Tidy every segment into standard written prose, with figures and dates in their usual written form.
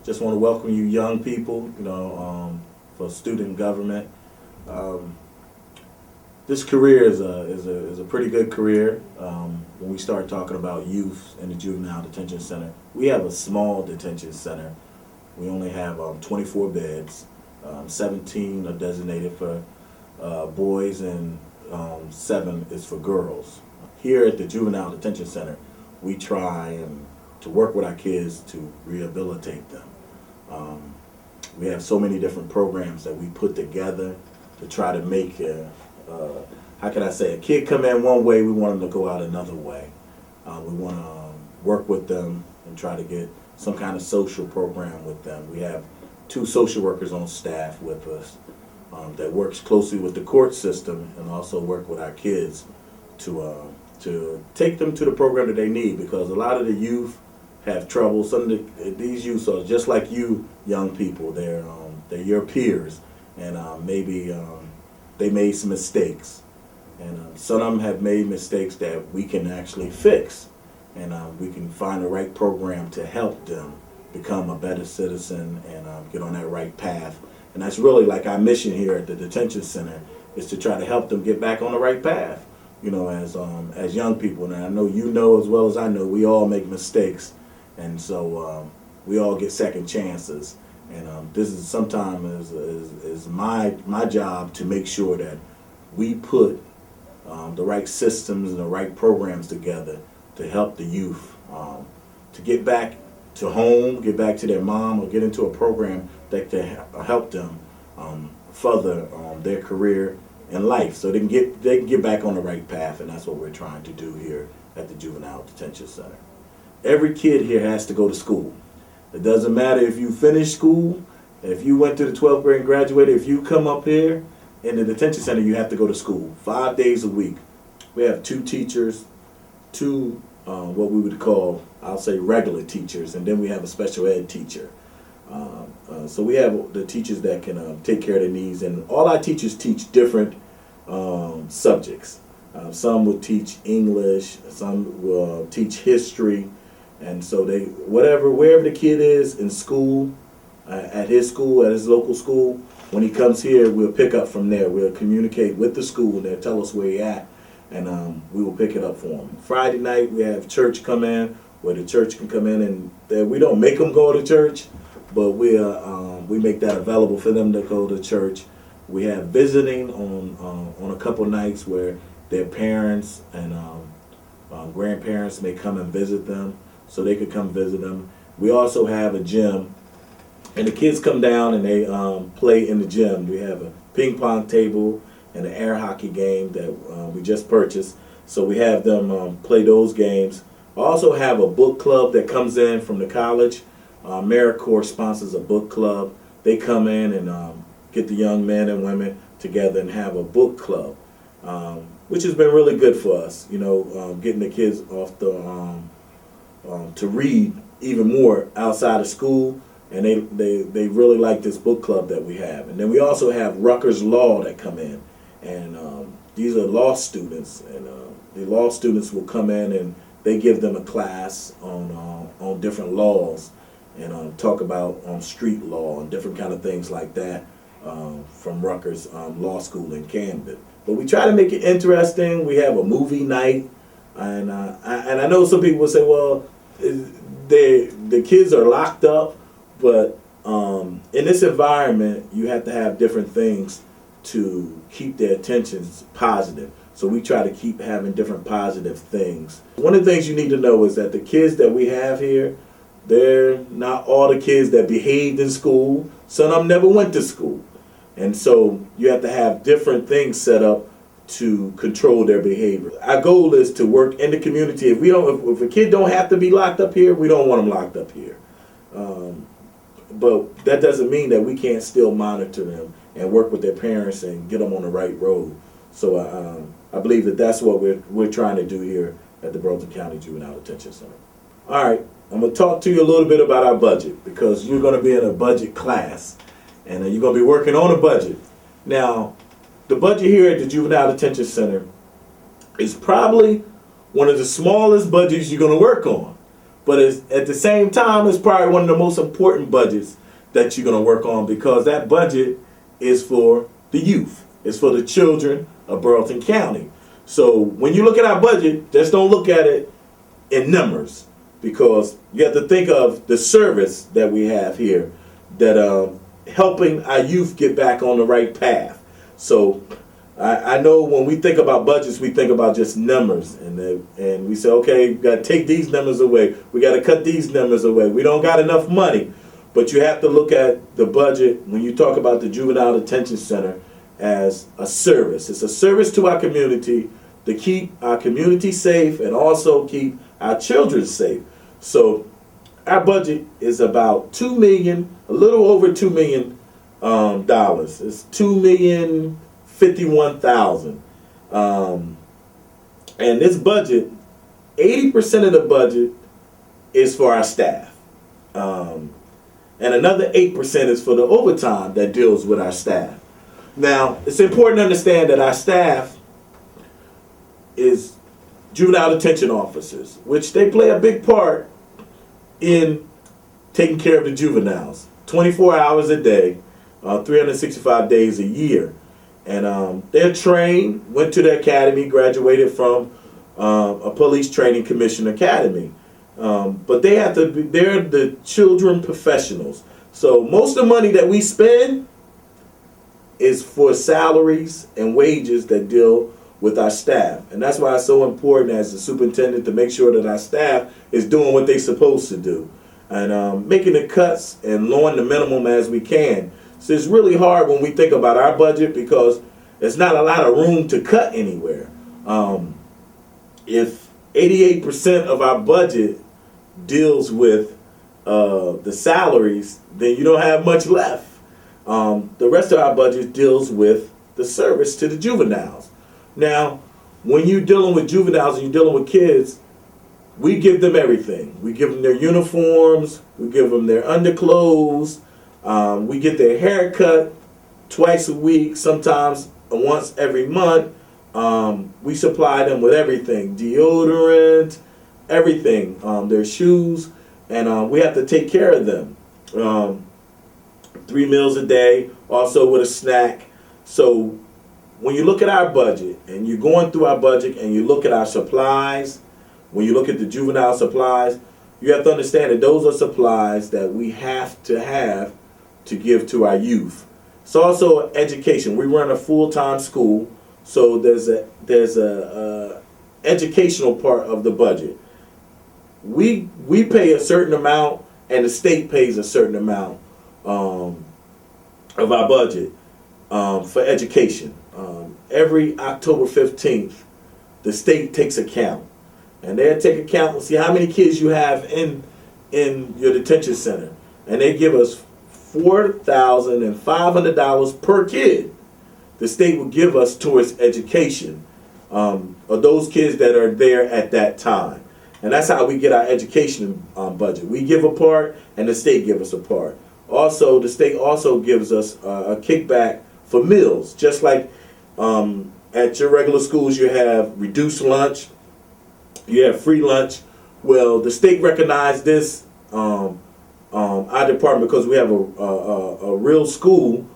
Just want to welcome you young people, for student government. Um, this career is a pretty good career. When we start talking about youth in the Juvenile Detention Center, we have a small detention center. We only have 24 beds. 17 are designated for boys and 7 is for girls. Here at the Juvenile Detention Center, we try to work with our kids to rehabilitate them. We have so many different programs that we put together to try to make, how can I say, a kid come in one way, we want them to go out another way. We want to work with them and try to get some kind of social program with them. We have 2 social workers on staff with us that works closely with the court system and also work with our kids to take them to the program that they need, because a lot of the youth have trouble. Some of these youth are just like you young people. They're your peers, and maybe they made some mistakes, and some of them have made mistakes that we can actually fix, and we can find the right program to help them become a better citizen and get on that right path. And that's really like our mission here at the detention center, is to try to help them get back on the right path. As young people, and I know you know as well as I know, we all make mistakes, and so we all get second chances. And this is sometimes is my job to make sure that we put the right systems and the right programs together to help the youth to get back to home, get back to their mom, or get into a program that can help them further their career in life, so they can get back on the right path. And that's what we're trying to do here at the Juvenile Detention Center. Every kid here has to go to school. It doesn't matter if you finish school, if you went to the 12th grade and graduated, if you come up here in the detention center, you have to go to school 5 days a week. We have 2 teachers, 2 what we would call, I'll say, regular teachers, and then we have a special ed teacher. So we have the teachers that can take care of the needs, and all our teachers teach different subjects. Some will teach English, some will teach history, and so wherever the kid is in school, at his local school, when he comes here, we'll pick up from there. We'll communicate with the school, and they'll tell us where he's at, and we will pick it up for him. Friday night, we have church come in, where the church can come in, and we don't make them go to church, but we make that available for them to go to church. We have visiting on a couple nights where their parents and grandparents may come and visit them, so they could come visit them. We also have a gym, and the kids come down and they play in the gym. We have a ping pong table and an air hockey game that we just purchased, so we have them play those games. I also have a book club that comes in from the college. AmeriCorps sponsors a book club. They come in and get the young men and women together and have a book club, which has been really good for us. Getting the kids off to read even more outside of school, and they really like this book club that we have. And then we also have Rutgers Law that come in, and these are law students, and the law students will come in and they give them a class on different laws, and talk about street law and different kind of things like that from Rutgers Law School in Camden. But we try to make it interesting. We have a movie night, and I know some people will say, well, the kids are locked up, but in this environment, you have to have different things to keep their attentions positive. So we try to keep having different positive things. One of the things you need to know is that the kids that we have here, they're not all the kids that behaved in school. Some of them never went to school. And so you have to have different things set up to control their behavior. Our goal is to work in the community. If a kid don't have to be locked up here, we don't want them locked up here. But that doesn't mean that we can't still monitor them and work with their parents and get them on the right road. So I believe that that's what we're trying to do here at the Burlington County Juvenile Detention Center. All right, I'm going to talk to you a little bit about our budget, because you're going to be in a budget class, and you're going to be working on a budget. Now, the budget here at the Juvenile Detention Center is probably one of the smallest budgets you're going to work on, but at the same time, it's probably one of the most important budgets that you're going to work on, because that budget is for the youth. It's for the children of Burlington County. So when you look at our budget, just don't look at it in numbers, because you have to think of the service that we have here, that helping our youth get back on the right path. So I know when we think about budgets, we think about just numbers, and we say, okay, we got to take these numbers away. We got to cut these numbers away. We don't got enough money. But you have to look at the budget when you talk about the Juvenile Detention Center as a service. It's a service to our community to keep our community safe and also keep our children safe. So our budget is about $2 million, a little over $2 million dollars. It's $2,051,000. And this budget, 80% of the budget is for our staff. And another 8% is for the overtime that deals with our staff. Now, it's important to understand that our staff is juvenile detention officers, which they play a big part in taking care of the juveniles 24 hours a day, 365 days a year. And they're trained, went to the academy, graduated from a police training commission academy. But they have to be, they're the children professionals. So most of the money that we spend is for salaries and wages that deal with our staff. And that's why it's so important as the superintendent to make sure that our staff is doing what they're supposed to do, and making the cuts and lowering the minimum as we can. So it's really hard when we think about our budget, because there's not a lot of room to cut anywhere. If 88% of our budget deals with the salaries, then you don't have much left. The rest of our budget deals with the service to the juveniles. Now, when you're dealing with juveniles and you're dealing with kids, we give them everything. We give them their uniforms, we give them their underclothes, we get their hair cut twice a week, sometimes once every month. We supply them with everything, deodorant, everything, their shoes, and we have to take care of them. 3 meals a day, also with a snack. So when you look at our budget and you're going through our budget and you look at our supplies, when you look at the juvenile supplies, you have to understand that those are supplies that we have to give to our youth. It's also education. We run a full-time school, so there's a educational part of the budget. We pay a certain amount, and the state pays a certain amount of our budget for education. Every October 15th, the state takes account, and they'll take account and see how many kids you have in your detention center, and they give us $4,500 per kid. The state will give us towards education of those kids that are there at that time. And that's how we get our education budget. We give a part, and the state gives us a part. Also, the state also gives us a kickback for meals. Just like at your regular schools, you have reduced lunch, you have free lunch. Well, the state recognized this, our department, because we have a real school.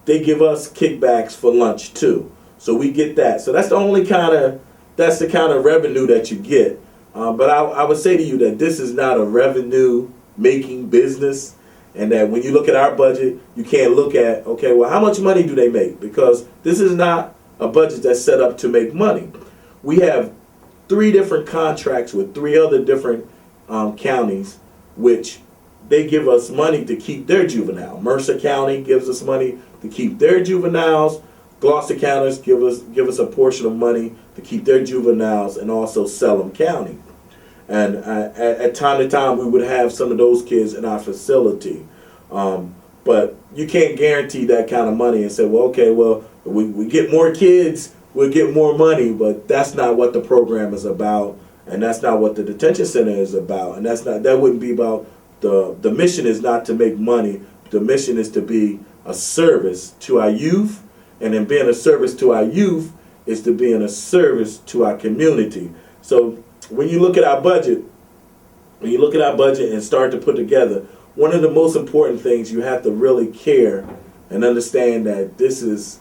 They give us kickbacks for lunch too, so we get that. So that's the kind of revenue that you get. But I would say to you that this is not a revenue-making business, and that when you look at our budget, you can't look at, okay, well, how much money do they make? Because this is not a budget that's set up to make money. We have 3 different contracts with 3 other different counties, which they give us money to keep their juvenile. Mercer County gives us money to keep their juveniles. Gloucester County give us a portion of money to keep their juveniles, and also Salem County. And at time to time, we would have some of those kids in our facility. But you can't guarantee that kind of money and say, well, okay, well, we get more kids, we'll get more money, but that's not what the program is about, and that's not what the detention center is about, and that wouldn't be about, the mission is not to make money. The mission is to be a service to our youth, and in being a service to our youth is to be in a service to our community. So when you look at our budget, when you look at our budget and start to put together, one of the most important things you have to really care and understand that this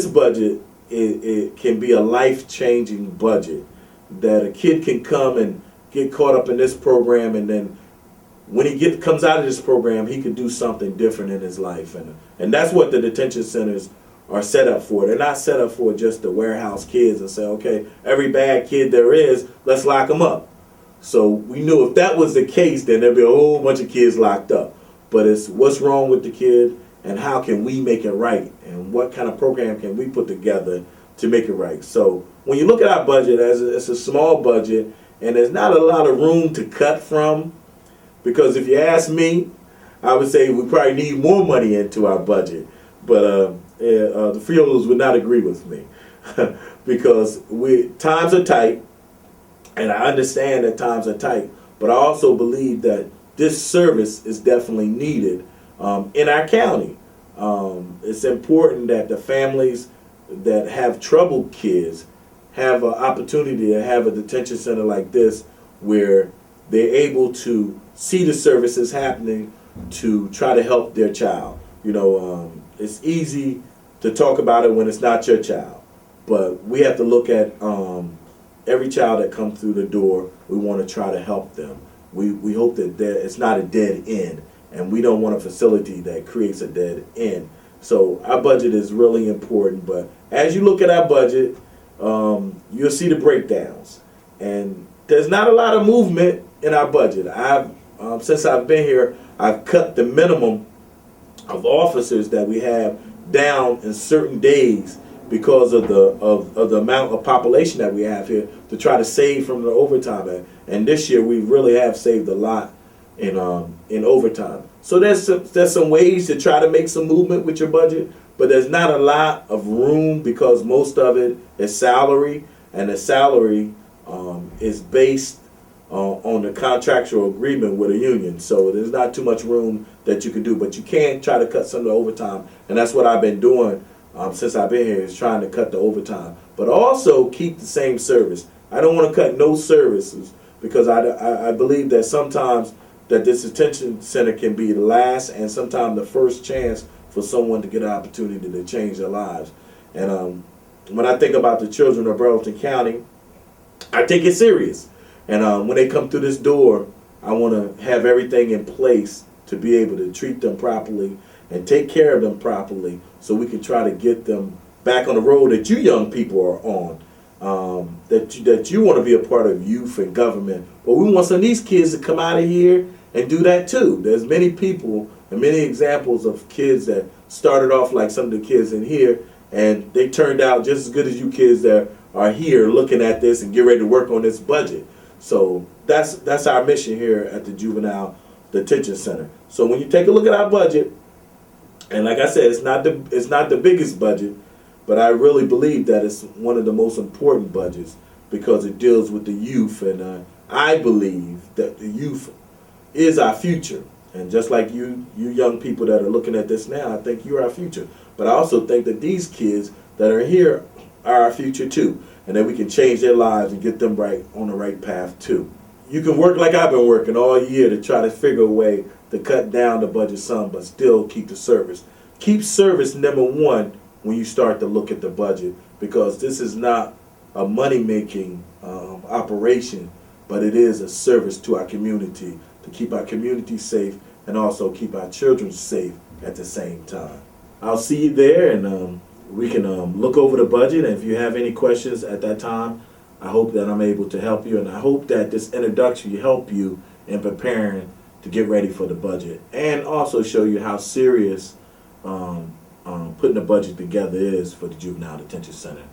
budget, it can be a life-changing budget, that a kid can come and get caught up in this program, and then when he comes out of this program, he can do something different in his life, and that's what the detention centers are set up for. They're not set up for just to warehouse kids and say, okay, every bad kid there is, let's lock them up. So we knew if that was the case, then there'd be a whole bunch of kids locked up. But it's what's wrong with the kid, and how can we make it right, and what kind of program can we put together to make it right. So when you look at our budget, it's a small budget, and there's not a lot of room to cut from, because if you ask me, I would say we probably need more money into our budget. But the Friolos would not agree with me because times are tight, and I understand that times are tight, but I also believe that this service is definitely needed in our county. It's important that the families that have troubled kids have an opportunity to have a detention center like this, where they're able to see the services happening to try to help their child. It's easy to talk about it when it's not your child, but we have to look at every child that comes through the door. We want to try to help them. We hope that it's not a dead end, and we don't want a facility that creates a dead end. So our budget is really important, but as you look at our budget, you'll see the breakdowns, and there's not a lot of movement in our budget. Since I've been here, I've cut the minimum of officers that we have down in certain days because of the amount of population that we have here, to try to save from the overtime. And this year we really have saved a lot in overtime. So there's some ways to try to make some movement with your budget, but there's not a lot of room because most of it is salary, and the salary is based on the contractual agreement with a union. So there's not too much room that you can do, but you can try to cut some of the overtime, and that's what I've been doing since I've been here, is trying to cut the overtime, but also keep the same service. I don't want to cut no services, because I believe that sometimes that this detention center can be the last and sometimes the first chance for someone to get an opportunity to change their lives. And when I think about the children of Burlington County, I take it serious. And when they come through this door, I want to have everything in place to be able to treat them properly and take care of them properly, so we can try to get them back on the road that you young people are on. That you want to be a part of youth and government, but we want some of these kids to come out of here and do that too. There's many people and many examples of kids that started off like some of the kids in here, and they turned out just as good as you kids that are here looking at this and get ready to work on this budget. So that's our mission here at the Juvenile Detention Center. So when you take a look at our budget, and like I said, it's not the biggest budget, but I really believe that it's one of the most important budgets because it deals with the youth, and I believe that the youth is our future. And just like you young people that are looking at this now, I think you're our future. But I also think that these kids that are here are our future too, and that we can change their lives and get them right on the right path too. You can work like I've been working all year to try to figure a way to cut down the budget some, but still keep the service. Keep service number one when you start to look at the budget, because this is not a money-making operation, but it is a service to our community, to keep our community safe and also keep our children safe at the same time. I'll see you there, and we can look over the budget, and if you have any questions at that time, I hope that I'm able to help you, and I hope that this introduction will help you in preparing to get ready for the budget, and also show you how serious putting a budget together is for the Juvenile Detention Center.